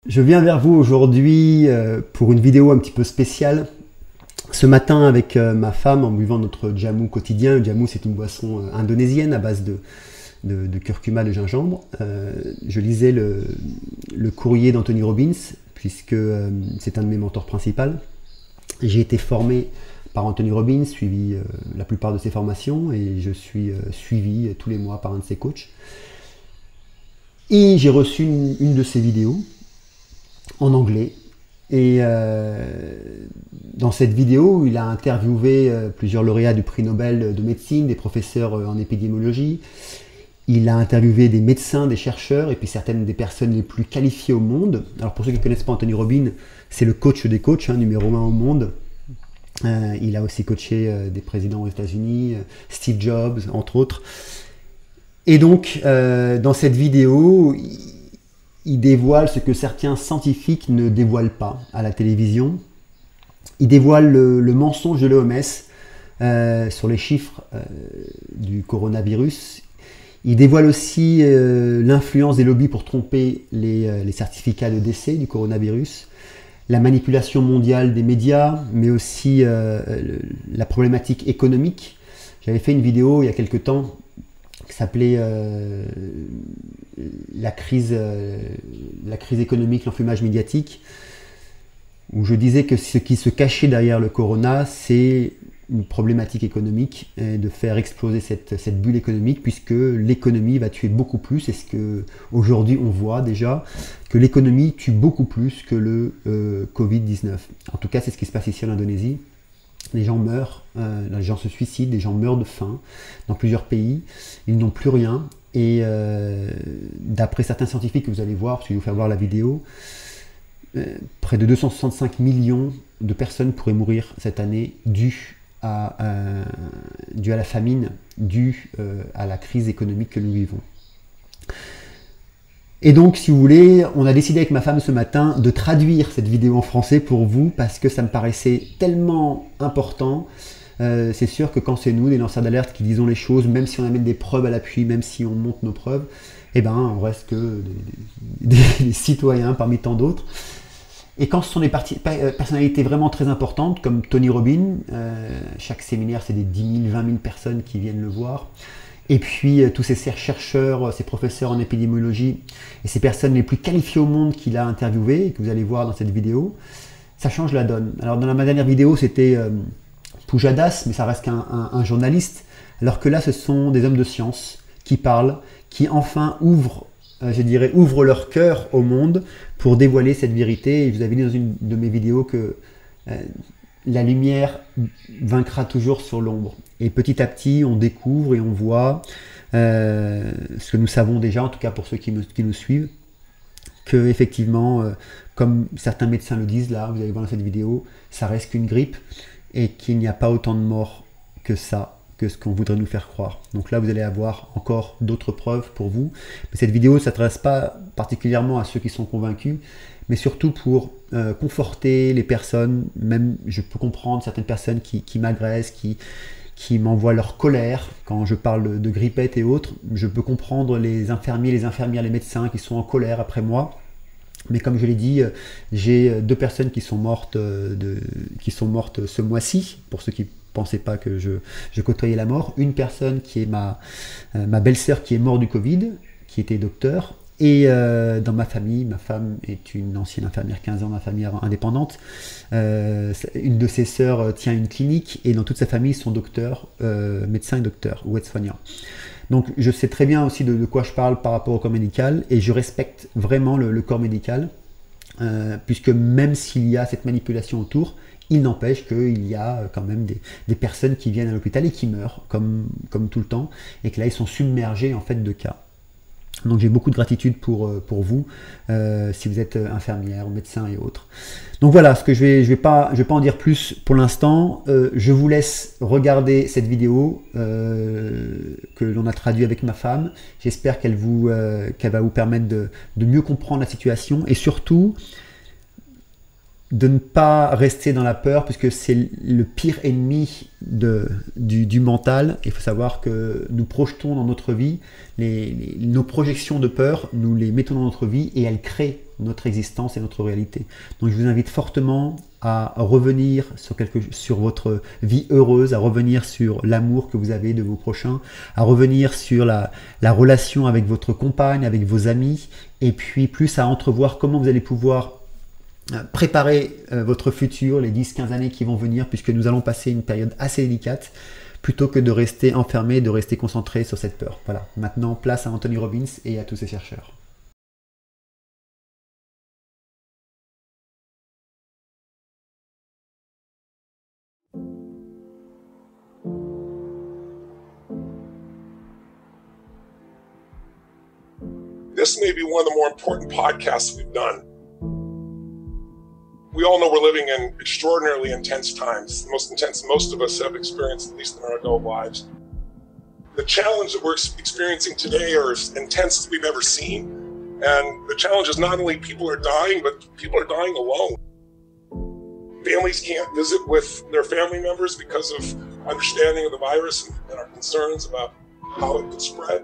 Je viens vers vous aujourd'hui pour une vidéo un petit peu spéciale. Ce matin, avec ma femme, en buvant notre jamu quotidien. Le jamu, c'est une boisson indonésienne à base de curcuma, de gingembre. Je lisais le courrier d'Tony Robbins, puisque c'est un de mes mentors principaux. J'ai été formé par Tony Robbins, suivi la plupart de ses formations, et je suis suivi tous les mois par un de ses coachs. Et j'ai reçu une de ses vidéos en anglais. Et dans cette vidéo, il a interviewé plusieurs lauréats du prix Nobel de médecine, des professeurs en épidémiologie. Il a interviewé des médecins, des chercheurs, et puis certaines des personnes les plus qualifiées au monde. Alors pour ceux qui ne connaissent pas Tony Robbins, c'est le coach des coachs, numéro 1 au monde. Il a aussi coaché des présidents aux États-Unis, Steve Jobs, entre autres. Et donc, dans cette vidéo, il dévoile ce que certains scientifiques ne dévoilent pas à la télévision. Il dévoile le mensonge de l'OMS sur les chiffres du coronavirus. Il dévoile aussi l'influence des lobbies pour tromper les certificats de décès du coronavirus, la manipulation mondiale des médias, mais aussi la problématique économique. J'avais fait une vidéo il y a quelque temps qui s'appelait la crise économique, l'enfumage médiatique, où je disais que ce qui se cachait derrière le corona, c'est une problématique économique, et de faire exploser cette bulle économique, puisque l'économie va tuer beaucoup plus, et ce que aujourd'hui on voit déjà, que l'économie tue beaucoup plus que le Covid-19. En tout cas, c'est ce qui se passe ici en Indonésie. Les gens meurent, les gens se suicident, les gens meurent de faim dans plusieurs pays, ils n'ont plus rien. Et d'après certains scientifiques que vous allez voir, je vais vous faire voir la vidéo, près de 265 millions de personnes pourraient mourir cette année dû à la famine, dû à la crise économique que nous vivons. Et donc, si vous voulez, on a décidé avec ma femme ce matin de traduire cette vidéo en français pour vous, parce que ça me paraissait tellement important. C'est sûr que quand c'est nous, des lanceurs d'alerte, qui disons les choses, même si on amène des preuves à l'appui, même si on montre nos preuves, eh ben, on reste que des citoyens parmi tant d'autres. Et quand ce sont des personnalités vraiment très importantes, comme Tony Robbins, chaque séminaire, c'est des 10 000, 20 000 personnes qui viennent le voir. Et puis tous ces chercheurs, ces professeurs en épidémiologie, et ces personnes les plus qualifiées au monde qu'il a interviewées, et que vous allez voir dans cette vidéo, ça change la donne. Alors dans ma dernière vidéo, c'était Pujadas, mais ça reste qu'un journaliste, alors que là, ce sont des hommes de science qui parlent, qui enfin ouvrent leur cœur au monde pour dévoiler cette vérité. Et vous avez dit dans une de mes vidéos que la lumière vaincra toujours sur l'ombre. Et petit à petit, on découvre et on voit ce que nous savons déjà, en tout cas pour ceux qui nous suivent, que effectivement, comme certains médecins le disent là, vous allez voir dans cette vidéo, ça reste qu'une grippe et qu'il n'y a pas autant de morts que ça, que ce qu'on voudrait nous faire croire. Donc là, vous allez avoir encore d'autres preuves pour vous. Mais cette vidéo ne s'adresse pas particulièrement à ceux qui sont convaincus, mais surtout pour conforter les personnes. Même, je peux comprendre certaines personnes qui m'agressent, qui m'envoient leur colère quand je parle de grippette et autres. Je peux comprendre les infirmiers, les infirmières, les médecins qui sont en colère après moi. Mais comme je l'ai dit, j'ai 2 personnes qui sont mortes ce mois-ci, pour ceux qui ne pensaient pas que je côtoyais la mort. Une personne qui est ma belle-sœur qui est morte du Covid, qui était docteur. Et dans ma famille, ma femme est une ancienne infirmière, 15 ans d'infirmière indépendante. Une de ses sœurs tient une clinique, et dans toute sa famille, ils sont docteurs, médecins et docteurs, ou aides-soignants. Donc je sais très bien aussi de quoi je parle par rapport au corps médical, et je respecte vraiment le corps médical, puisque même s'il y a cette manipulation autour, il n'empêche qu'il y a quand même des personnes qui viennent à l'hôpital et qui meurent, comme tout le temps, et que là ils sont submergés en fait de cas. Donc j'ai beaucoup de gratitude pour vous, si vous êtes infirmière, médecin et autres. Donc voilà, je vais pas en dire plus pour l'instant. Je vous laisse regarder cette vidéo que l'on a traduite avec ma femme. J'espère qu'elle va vous permettre de mieux comprendre la situation, et surtout de ne pas rester dans la peur, puisque c'est le pire ennemi du mental. Il faut savoir que nous projetons dans notre vie, nos projections de peur, nous les mettons dans notre vie et elles créent notre existence et notre réalité. Donc je vous invite fortement à revenir sur votre vie heureuse, à revenir sur l'amour que vous avez de vos prochains, à revenir sur la relation avec votre compagne, avec vos amis, et puis plus à entrevoir comment vous allez pouvoir préparer votre futur, les 10-15 années qui vont venir, puisque nous allons passer une période assez délicate, plutôt que de rester enfermé, de rester concentré sur cette peur. Voilà, maintenant place à Tony Robbins et à tous ses chercheurs. This may be one of the more important podcasts we've done. We all know we're living in extraordinarily intense times, the most intense most of us have experienced, at least in our adult lives. The challenge that we're experiencing today are as intense as we've ever seen. And the challenge is not only people are dying, but people are dying alone. Families can't visit with their family members because of understanding of the virus and our concerns about how it could spread.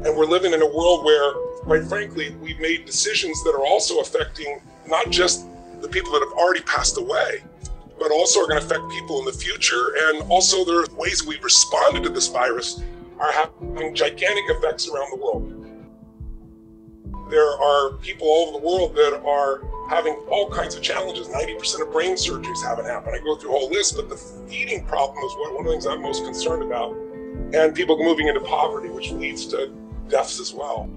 And we're living in a world where, quite frankly, we've made decisions that are also affecting not just the people that have already passed away, but also are going to affect people in the future. And also there are ways we've responded to this virus are having gigantic effects around the world. There are people all over the world that are having all kinds of challenges. 90% of brain surgeries haven't happened. I go through a whole list, but the feeding problem is one of the things I'm most concerned about. And people moving into poverty, which leads to deaths as well.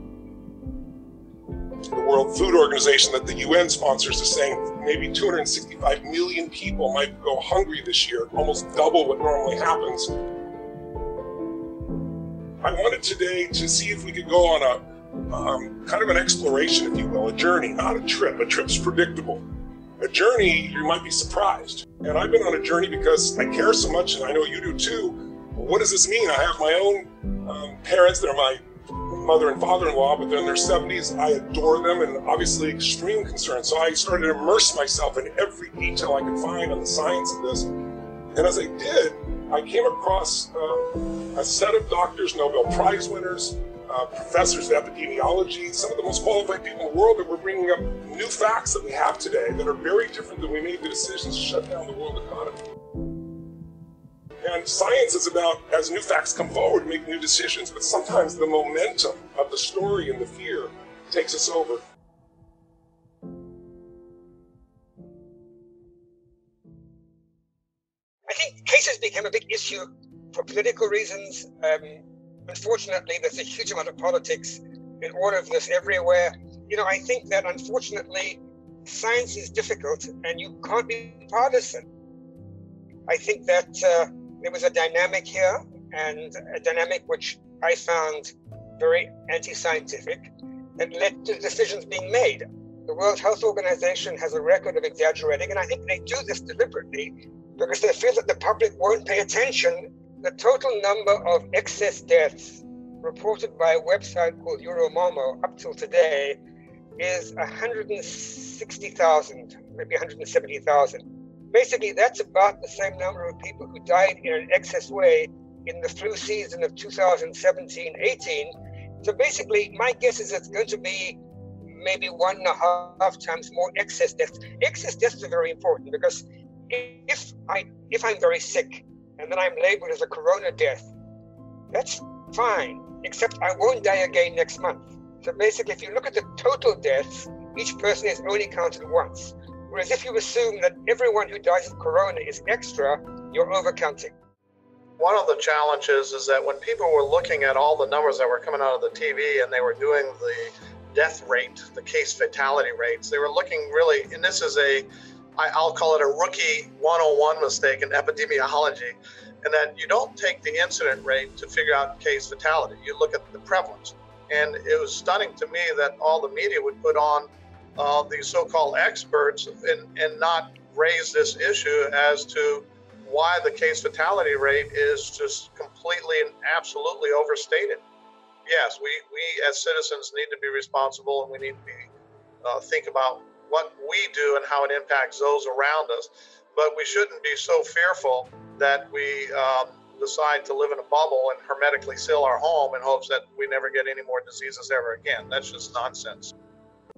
The World Food Organization that the UN sponsors is saying maybe 265 million people might go hungry this year, almost double what normally happens. I wanted today to see if we could go on a kind of an exploration, if you will, a journey, not a trip. A trip's predictable. A journey, you might be surprised. And I've been on a journey because I care so much, and I know you do too. What does this mean? I have my own parents that are my mother and father-in-law, but they're in their 70s. I adore them and obviously extreme concern. So I started to immerse myself in every detail I could find on the science of this. And as I did, I came across a set of doctors, Nobel Prize winners, professors of epidemiology, some of the most qualified people in the world that were bringing up new facts that we have today that are very different than we made the decisions to shut down the world economy. And science is about, as new facts come forward, make new decisions, but sometimes the momentum of the story and the fear takes us over. I think cases became a big issue for political reasons. Unfortunately, there's a huge amount of politics in all of this everywhere. You know, I think that unfortunately, science is difficult and you can't be partisan. I think that there was a dynamic here, and a dynamic which I found very anti-scientific, that led to decisions being made. The World Health Organization has a record of exaggerating, and I think they do this deliberately because they feel that the public won't pay attention. The total number of excess deaths reported by a website called Euromomo up till today is 160,000, maybe 170,000. Basically, that's about the same number of people who died in an excess way in the flu season of 2017-18. So basically, my guess is it's going to be maybe 1.5 times more excess deaths. Excess deaths are very important because if I'm very sick and then I'm labeled as a corona death, that's fine, except I won't die again next month. So basically, if you look at the total deaths, each person is only counted once. Whereas if you assume that everyone who dies of corona is extra, you're overcounting. One of the challenges is that when people were looking at all the numbers that were coming out of the TV and they were doing the death rate, the case fatality rates, they were looking really, and this is I'll call it a rookie 101 mistake in epidemiology, and that you don't take the incident rate to figure out case fatality. You look at the prevalence. And it was stunning to me that all the media would put on these so-called experts and not raise this issue as to why the case fatality rate is just completely and absolutely overstated. Yes, we as citizens need to be responsible, and we need to be think about what we do and how it impacts those around us. But we shouldn't be so fearful that we decide to live in a bubble and hermetically seal our home in hopes that we never get any more diseases ever again. That's just nonsense.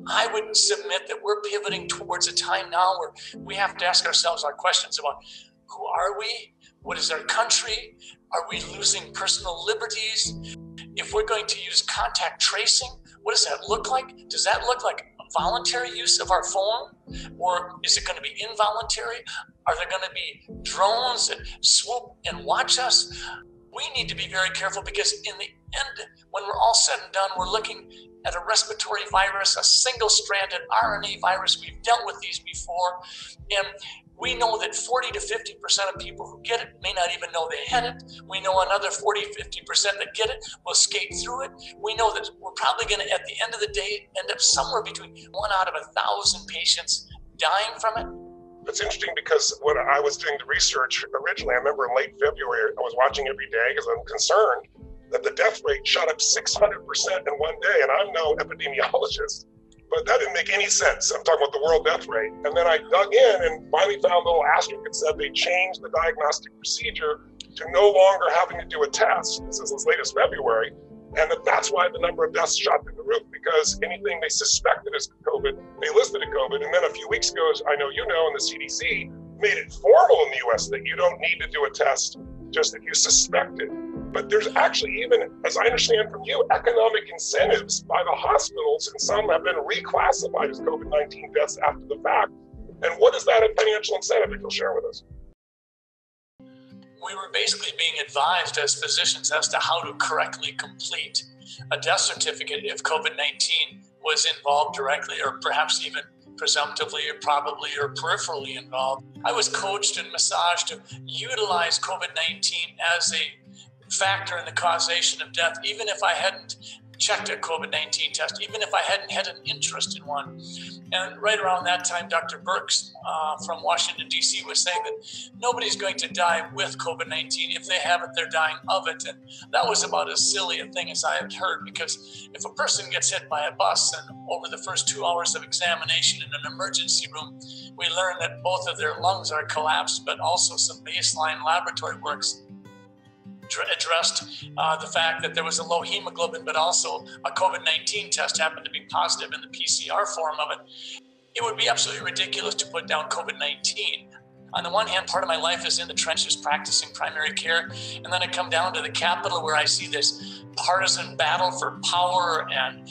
I would submit that we're pivoting towards a time now where we have to ask ourselves our questions about who are we? What is our country? Are we losing personal liberties? If we're going to use contact tracing, what does that look like? Does that look like voluntary use of our phone? Or is it going to be involuntary? Are there going to be drones that swoop and watch us? We need to be very careful because in the end, when we're all said and done, we're looking at a respiratory virus, a single-stranded RNA virus. We've dealt with these before. And we know that 40 to 50% of people who get it may not even know they had it. We know another 40, 50% that get it will skate through it. We know that we're probably going to, at the end of the day, end up somewhere between 1 out of 1,000 patients dying from it. It's interesting because when I was doing the research originally, I remember in late February, I was watching every day because I'm concerned that the death rate shot up 600% in one day. And I'm no epidemiologist, but that didn't make any sense. I'm talking about the world death rate. And then I dug in and finally found a little asterisk that said they changed the diagnostic procedure to no longer having to do a test. This is as late as February. And that's why the number of deaths shot through the roof, because anything they suspected as COVID, they listed as COVID. And then a few weeks ago, I know you know, and the CDC made it formal in the US that you don't need to do a test, just if you suspect it. But there's actually, even as I understand from you, economic incentives by the hospitals, and some have been reclassified as COVID-19 deaths after the fact. And what is that financial incentive that you'll share with us? We were basically being advised as physicians as to how to correctly complete a death certificate if COVID-19 was involved directly, or perhaps even presumptively or probably or peripherally involved. I was coached and massaged to utilize COVID-19 as a factor in the causation of death, even if I hadn't checked a COVID-19 test, even if I hadn't had an interest in one. And right around that time, Dr. Birx from Washington, D.C. was saying that nobody's going to die with COVID-19. If they have it, they're dying of it. And that was about as silly a thing as I had heard, because if a person gets hit by a bus and over the first 2 hours of examination in an emergency room, we learn that both of their lungs are collapsed, but also some baseline laboratory works addressed the fact that there was a low hemoglobin, but also a COVID-19 test happened to be positive in the PCR form of it. It would be absolutely ridiculous to put down COVID-19. On the one hand, part of my life is in the trenches practicing primary care, and then I come down to the Capitol where I see this partisan battle for power, and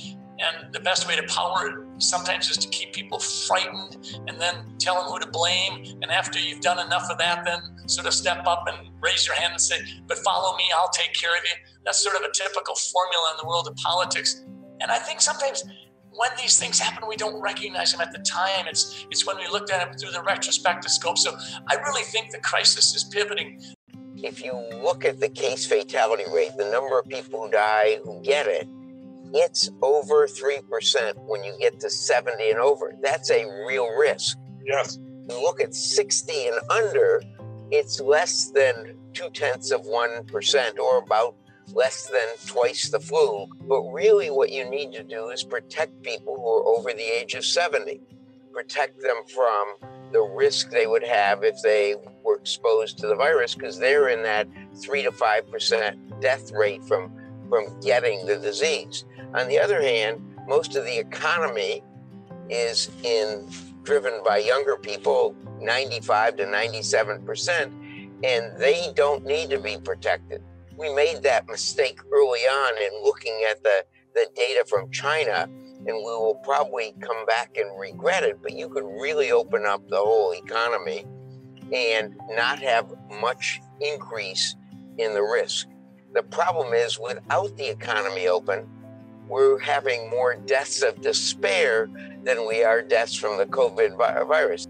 the best way to power it sometimes is to keep people frightened and then tell them who to blame. And after you've done enough of that, then sort of step up and raise your hand and say, but follow me, I'll take care of you. That's sort of a typical formula in the world of politics. And I think sometimes when these things happen, we don't recognize them at the time. It's when we looked at them through the retrospective scope. So I really think the crisis is pivoting. If you look at the case fatality rate, the number of people who die who get it, it's over 3% when you get to 70 and over. That's a real risk. Yes. You look at 60 and under, it's less than 0.2%, or about less than twice the flu. But really what you need to do is protect people who are over the age of 70. Protect them from the risk they would have if they were exposed to the virus, because they're in that 3 to 5% death rate from getting the disease. On the other hand, most of the economy is driven by younger people, 95 to 97%, and they don't need to be protected. We made that mistake early on in looking at the data from China, and we will probably come back and regret it, but you could really open up the whole economy and not have much increase in the risk. The problem is, without the economy open, we're having more deaths of despair than we are deaths from the COVID virus.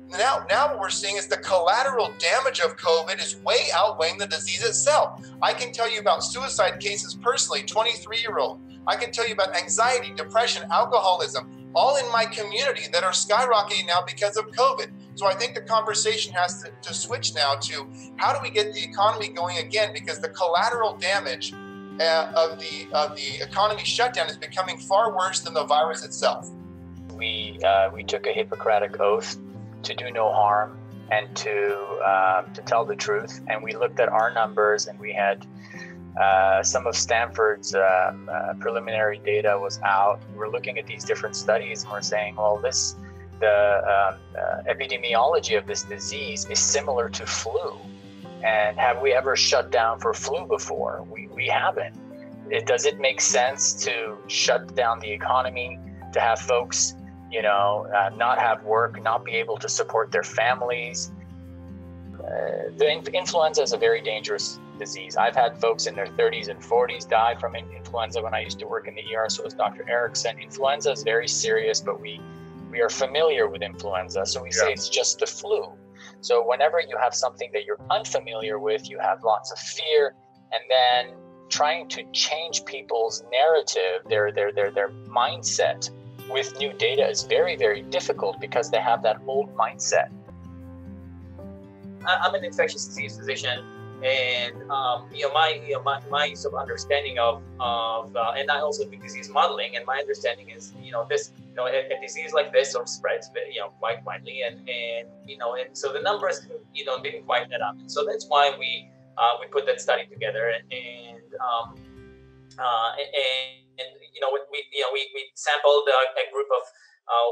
Now what we're seeing is the collateral damage of COVID is way outweighing the disease itself. I can tell you about suicide cases personally, 23-year-old. I can tell you about anxiety, depression, alcoholism, all in my community that are skyrocketing now because of COVID. So I think the conversation has to switch now to how do we get the economy going again, because the collateral damage of the economy shutdown is becoming far worse than the virus itself. we took a Hippocratic oath to do no harm and to tell the truth. And we looked at our numbers, and we had some of Stanford's preliminary data was out. We're looking at these different studies, and we're saying, well, the epidemiology of this disease is similar to flu. And have we ever shut down for flu before? We haven't. Does it make sense to shut down the economy, to have folks, not have work, not be able to support their families? The influenza is a very dangerous disease. I've had folks in their 30s and 40s die from influenza when I used to work in the ER, so was Dr. Erickson. Influenza is very serious, but we are familiar with influenza, so we say it's just the flu. So whenever you have something that you're unfamiliar with, you have lots of fear, and then trying to change people's narrative, their mindset with new data is very, very difficult because they have that old mindset. I'm an infectious disease physician, and my sort of understanding of and I also do disease modeling, and my understanding is a disease like this sort of spreads quite widely, and so the numbers didn't quite add up, and so that's why we put that study together, and we sampled a group of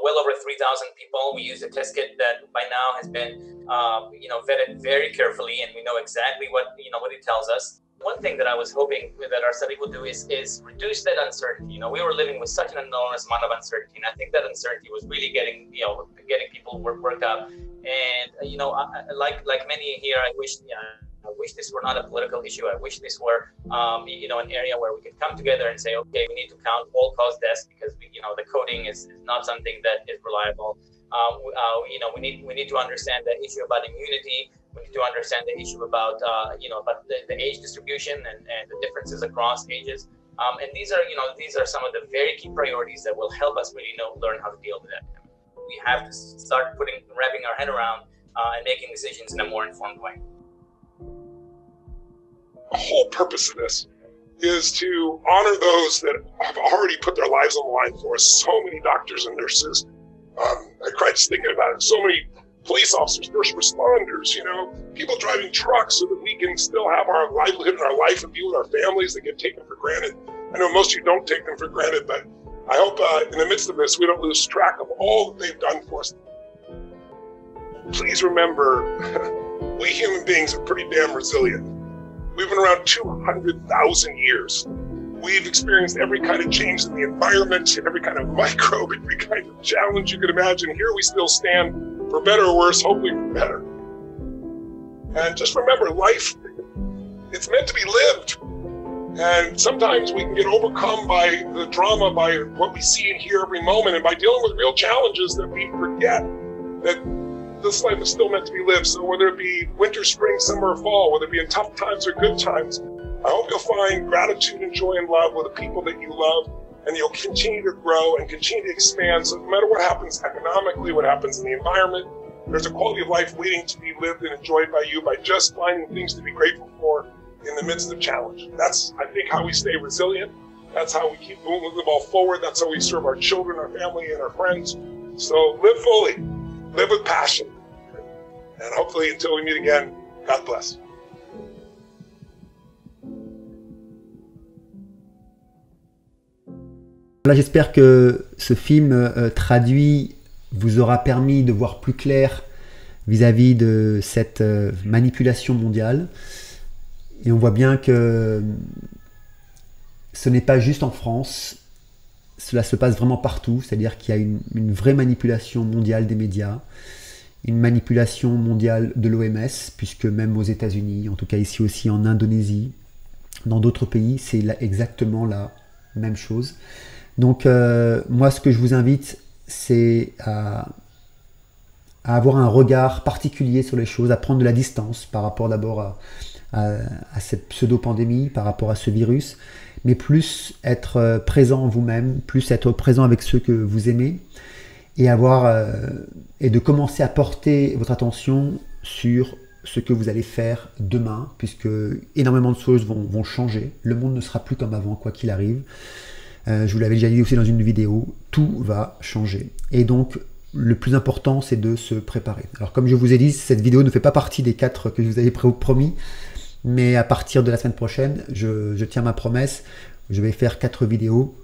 well over 3,000 people. We used a test kit that by now has been vetted very carefully, and we know exactly what it tells us. One thing that I was hoping that our study would do is reduce that uncertainty. We were living with such an enormous amount of uncertainty, and I think that uncertainty was really getting people worked up. And like many here, I wish this were not a political issue. I wish this were an area where we could come together and say, okay, we need to count all-cause deaths because the coding is not something that is reliable. We need to understand the issue about immunity. We need to understand the issue about about the age distribution and the differences across ages. And these are some of the very key priorities that will help us really learn how to deal with that. We have to start wrapping our head around and making decisions in a more informed way. The whole purpose of this is to honor those that have already put their lives on the line for us. So many doctors and nurses. I cried just thinking about it. So many police officers, first responders, people driving trucks so that we can still have our livelihood and our life and be with our families that get taken for granted. I know most of you don't take them for granted, but I hope in the midst of this, we don't lose track of all that they've done for us. Please remember, we human beings are pretty damn resilient. We've been around 200,000 years. We've experienced every kind of change in the environment, every kind of microbe, every kind of challenge you could imagine. Here we still stand, for better or worse, hopefully for better. And just remember, life, it's meant to be lived. And sometimes we can get overcome by the drama, by what we see and hear every moment, and by dealing with real challenges that we forget that this life is still meant to be lived. So whether it be winter, spring, summer, or fall, whether it be in tough times or good times, I hope you'll find gratitude and joy and love with the people that you love, and you'll continue to grow and continue to expand. So no matter what happens economically, what happens in the environment, there's a quality of life waiting to be lived and enjoyed by you by just finding things to be grateful for in the midst of challenge. That's, I think, how we stay resilient. That's how we keep moving the ball forward. That's how we serve our children, our family, and our friends. So live fully, live with passion. And hopefully, until we meet again, God bless. Voilà, j'espère que ce film traduit vous aura permis de voir plus clair vis-à-vis de cette manipulation mondiale. Et on voit bien que ce n'est pas juste en France, cela se passe vraiment partout, c'est-à-dire qu'il y a une vraie manipulation mondiale des médias, une manipulation mondiale de l'OMS, puisque même aux États-Unis, en tout cas ici aussi en Indonésie, dans d'autres pays, c'est exactement la même chose. Donc moi, ce que je vous invite, c'est à avoir un regard particulier sur les choses, à prendre de la distance par rapport d'abord à cette pseudo-pandémie, par rapport à ce virus, mais plus être présent en vous-même, plus être présent avec ceux que vous aimez, et de commencer à porter votre attention sur ce que vous allez faire demain, puisque énormément de choses vont changer. Le monde ne sera plus comme avant, quoi qu'il arrive. Je vous l'avais déjà dit aussi dans une vidéo, tout va changer. Et donc, le plus important, c'est de se préparer. Alors, comme je vous ai dit, cette vidéo ne fait pas partie des 4 que je vous avais promis, mais à partir de la semaine prochaine, je tiens ma promesse, je vais faire 4 vidéos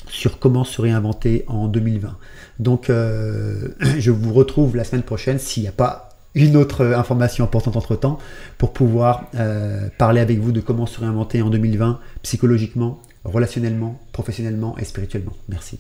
sur comment se réinventer en 2020. Donc, je vous retrouve la semaine prochaine, s'il n'y a pas une autre information importante entre-temps, pour pouvoir parler avec vous de comment se réinventer en 2020, psychologiquement, relationnellement, professionnellement et spirituellement. Merci.